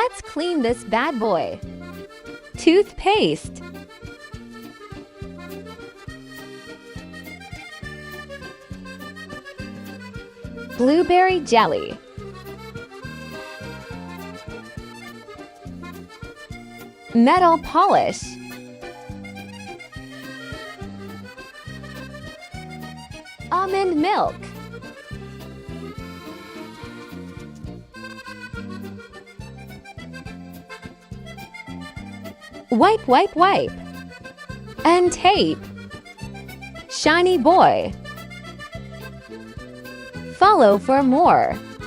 Let's clean this bad boy. Toothpaste. Blueberry jelly. Metal polish. Almond milk. Wipe, wipe, wipe. And tape. Shiny boy. Follow for more.